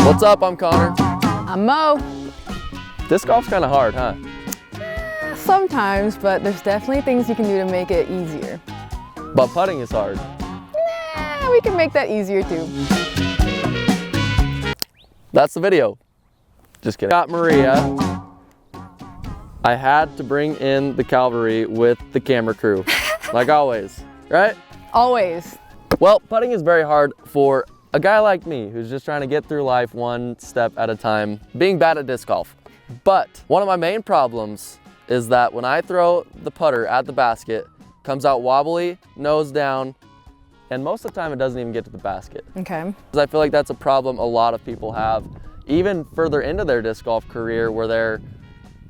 What's up? I'm Connor. I'm Mo. Disc golf's kind of hard, huh? Sometimes, but there's definitely things you can do to make it easier. But putting is hard. We can make that easier too. That's the video. Just kidding. Got Maria. I had to bring in the cavalry with the camera crew, like always, right? Always. Well, putting is very hard for a guy like me who's just trying to get through life one step at a time, being bad at disc golf. But one of my main problems is that when I throw the putter at the basket, it comes out wobbly, nose down, and most of the time it doesn't even get to the basket. Okay. Because I feel like that's a problem a lot of people have, even further into their disc golf career where they're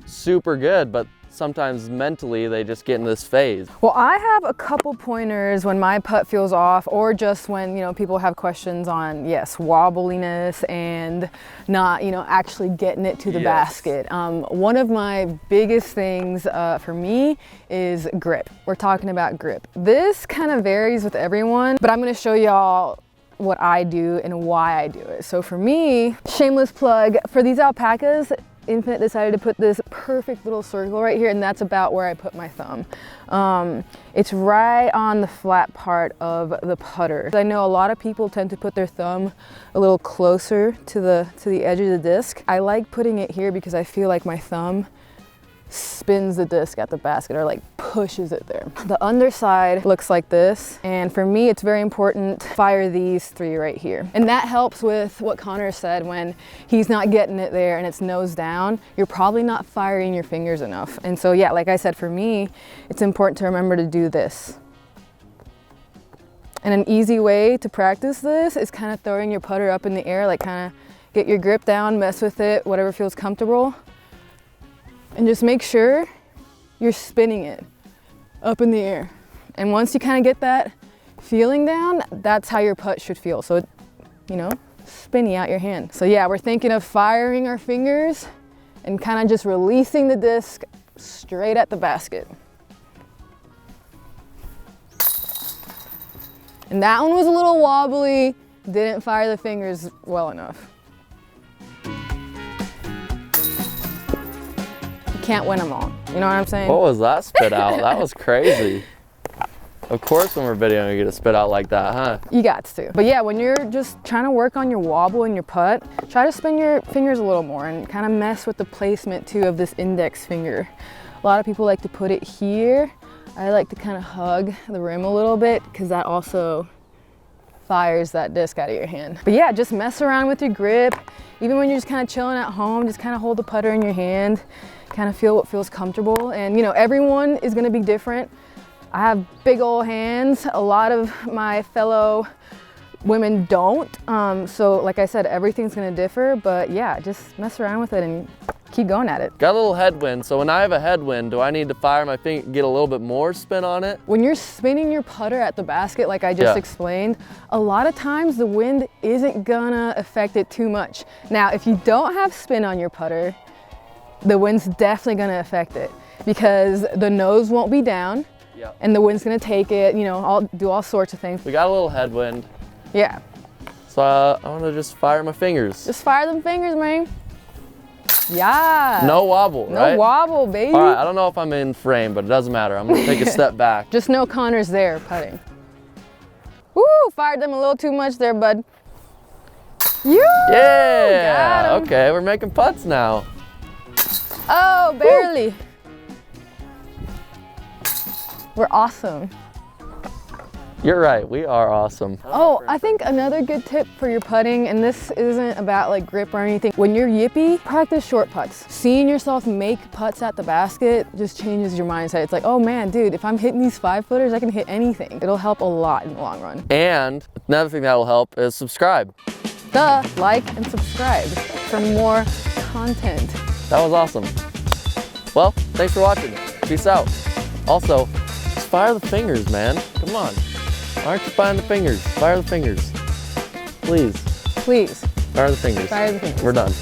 super good, but sometimes mentally they just get in this phase. Well, I have a couple pointers when my putt feels off, or just when, people have questions on, yes, wobbliness and not, actually getting it to the basket. One of my biggest things for me is grip. We're talking about grip. This kind of varies with everyone, but I'm going to show y'all what I do and why I do it. So for me, shameless plug, for these alpacas, Infinite decided to put this perfect little circle right here, and that's about where I put my thumb. It's right on the flat part of the putter. I know a lot of people tend to put their thumb a little closer to the edge of the disc. I like putting it here because I feel like my thumb spins the disc at the basket, or like pushes it there. The underside looks like this, and for me it's very important to fire these three right here. And that helps with what Connor said, when he's not getting it there and it's nose down, you're probably not firing your fingers enough. And so yeah, like I said, for me it's important to remember to do this. And an easy way to practice this is kind of throwing your putter up in the air, like kind of get your grip down, mess with it, whatever feels comfortable. And just make sure you're spinning it up in the air. And once you kind of get that feeling down, that's how your putt should feel. So, spinny out your hand. So yeah, we're thinking of firing our fingers and kind of just releasing the disc straight at the basket. And that one was a little wobbly, didn't fire the fingers well enough. Can't win them all. You know what I'm saying? What was that spit out? That was crazy. Of course when we're videoing you get a spit out like that, huh? You got to. But yeah, when you're just trying to work on your wobble and your putt, try to spin your fingers a little more and kind of mess with the placement too of this index finger. A lot of people like to put it here. I like to kind of hug the rim a little bit because that also fires that disc out of your hand. But yeah, just mess around with your grip. Even when you're just kind of chilling at home, just kind of hold the putter in your hand, kind of feel what feels comfortable. And everyone is going to be different. I have big old hands. A lot of my fellow women don't. So like I said, everything's going to differ, but yeah, just mess around with it and keep going at it. Got a little headwind, so when I have a headwind, do I need to fire my finger, get a little bit more spin on it? When you're spinning your putter at the basket, like I just explained, a lot of times the wind isn't gonna affect it too much. Now, if you don't have spin on your putter, the wind's definitely gonna affect it because the nose won't be down and the wind's gonna take it, do all sorts of things. We got a little headwind. Yeah. So I wanna just fire my fingers. Just fire them fingers, man. Yeah. No wobble, right? No wobble, baby. All right, I don't know if I'm in frame, but it doesn't matter. I'm gonna take a step back. Just know Connor's there putting. Woo, fired them a little too much there, bud. Yeah, got him. Okay, we're making putts now. Oh, barely. Woo. We're awesome. You're right, we are awesome. Oh, I think another good tip for your putting, and this isn't about like grip or anything, when you're yippy, practice short putts. Seeing yourself make putts at the basket just changes your mindset. It's like, oh man, dude, if I'm hitting these 5-footers, I can hit anything. It'll help a lot in the long run. And another thing that will help is subscribe. Duh, like and subscribe for more content. That was awesome. Well, thanks for watching. Peace out. Also, just fire the fingers, man. Come on. Why aren't you firing the fingers? Fire the fingers. Please. Please. Fire the fingers. Fire the fingers. We're done.